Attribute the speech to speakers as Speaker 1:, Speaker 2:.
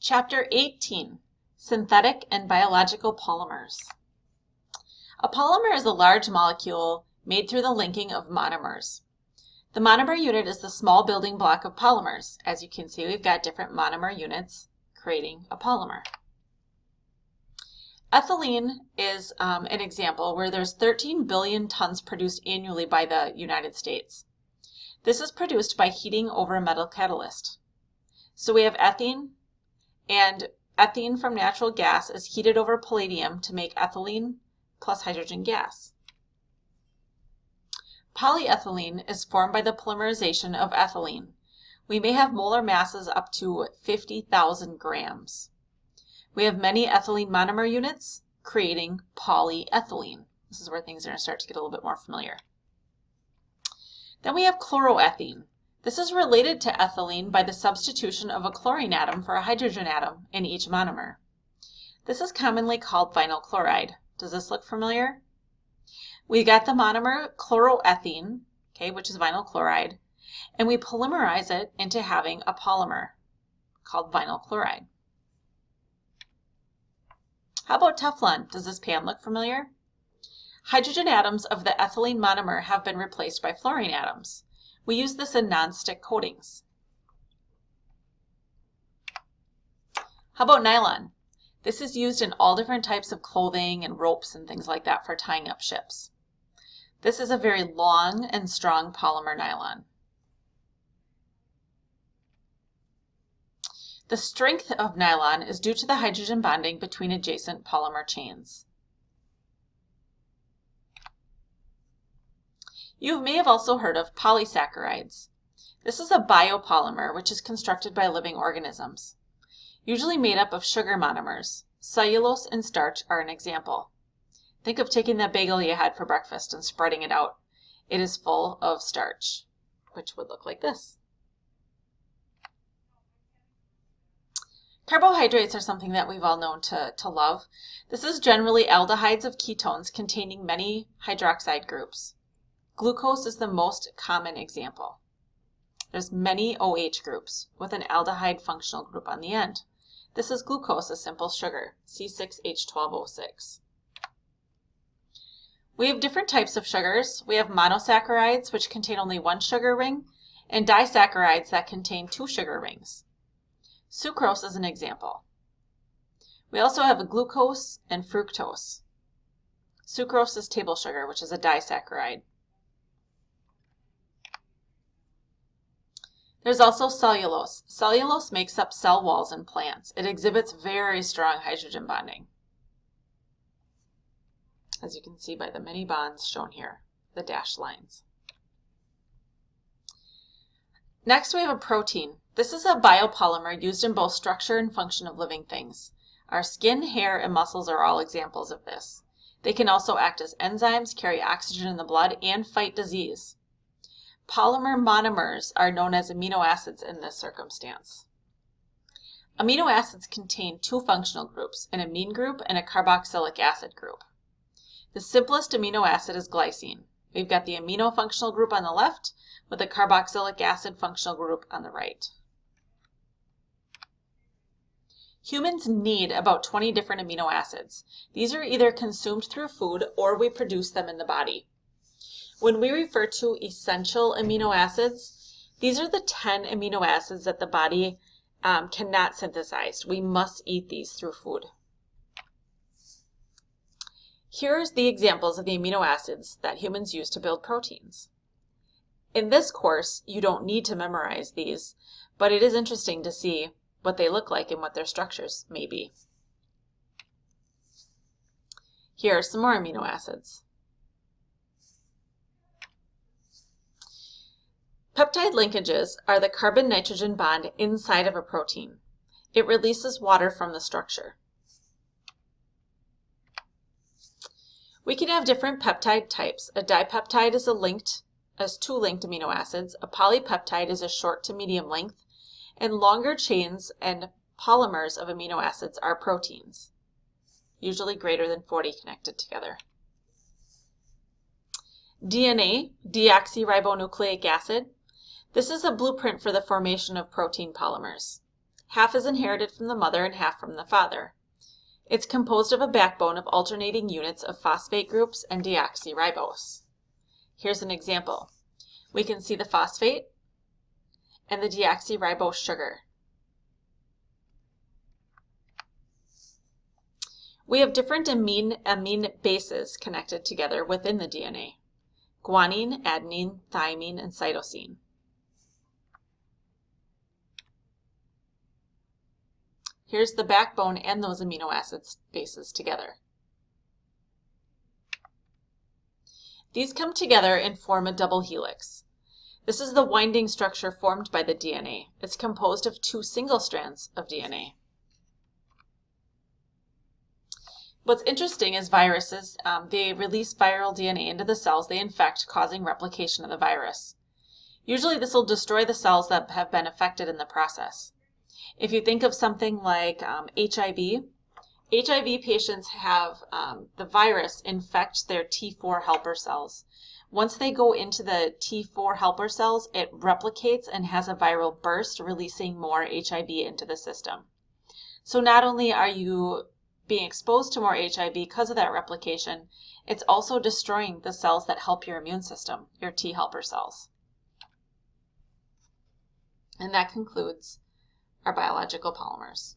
Speaker 1: Chapter 18, Synthetic and Biological Polymers. A polymer is a large molecule made through the linking of monomers. The monomer unit is the small building block of polymers. As you can see, we've got different monomer units creating a polymer. Ethylene is an example where there's 13 billion tons produced annually by the United States. This is produced by heating over a metal catalyst. So we have ethene, and ethene from natural gas is heated over palladium to make ethylene plus hydrogen gas. Polyethylene is formed by the polymerization of ethylene. We may have molar masses up to 50,000 grams. We have many ethylene monomer units creating polyethylene. This is where things are going to start to get a little bit more familiar. Then we have chloroethene. This is related to ethylene by the substitution of a chlorine atom for a hydrogen atom in each monomer. This is commonly called vinyl chloride. Does this look familiar? We got the monomer chloroethene, which is vinyl chloride, and we polymerize it into having a polymer called vinyl chloride. How about Teflon? Does this pan look familiar? Hydrogen atoms of the ethylene monomer have been replaced by fluorine atoms. We use this in non-stick coatings. How about nylon? This is used in all different types of clothing and ropes and things like that for tying up ships. This is a very long and strong polymer nylon. The strength of nylon is due to the hydrogen bonding between adjacent polymer chains. You may have also heard of polysaccharides. This is a biopolymer which is constructed by living organisms, usually made up of sugar monomers. Cellulose and starch are an example. Think of taking that bagel you had for breakfast and spreading it out. It is full of starch, which would look like this. Carbohydrates are something that we've all known to love. This is generally aldehydes of ketones containing many hydroxide groups. Glucose is the most common example. There's many OH groups with an aldehyde functional group on the end. This is glucose, a simple sugar, C6H12O6. We have different types of sugars. We have monosaccharides, which contain only one sugar ring, and disaccharides that contain two sugar rings. Sucrose is an example. We also have glucose and fructose. Sucrose is table sugar, which is a disaccharide. There's also cellulose. Cellulose makes up cell walls in plants. It exhibits very strong hydrogen bonding, as you can see by the many bonds shown here, the dashed lines. Next we have a protein. This is a biopolymer used in both structure and function of living things. Our skin, hair, and muscles are all examples of this. They can also act as enzymes, carry oxygen in the blood, and fight disease. Polymer monomers are known as amino acids in this circumstance. Amino acids contain two functional groups, an amine group and a carboxylic acid group. The simplest amino acid is glycine. We've got the amino functional group on the left with the carboxylic acid functional group on the right. Humans need about 20 different amino acids. These are either consumed through food or we produce them in the body. When we refer to essential amino acids, these are the 10 amino acids that the body cannot synthesize. We must eat these through food. Here's the examples of the amino acids that humans use to build proteins. In this course, you don't need to memorize these, but it is interesting to see what they look like and what their structures may be. Here are some more amino acids. Peptide linkages are the carbon-nitrogen bond inside of a protein. It releases water from the structure. We can have different peptide types. A dipeptide is two linked amino acids. A polypeptide is a short to medium length. And longer chains and polymers of amino acids are proteins, usually greater than 40 connected together. DNA, deoxyribonucleic acid. This is a blueprint for the formation of protein polymers. Half is inherited from the mother and half from the father. It's composed of a backbone of alternating units of phosphate groups and deoxyribose. Here's an example. We can see the phosphate and the deoxyribose sugar. We have different amine bases connected together within the DNA: guanine, adenine, thymine, and cytosine. Here's the backbone and those amino acids bases together. These come together and form a double helix. This is the winding structure formed by the DNA. It's composed of 2 single strands of DNA. What's interesting is viruses, they release viral DNA into the cells they infect, causing replication of the virus. Usually this will destroy the cells that have been affected in the process. If you think of something like HIV patients have the virus infect their T4 helper cells. Once they go into the T4 helper cells, it replicates and has a viral burst, releasing more HIV into the system. So not only are you being exposed to more HIV because of that replication, it's also destroying the cells that help your immune system, your T helper cells. And that concludes our biological polymers.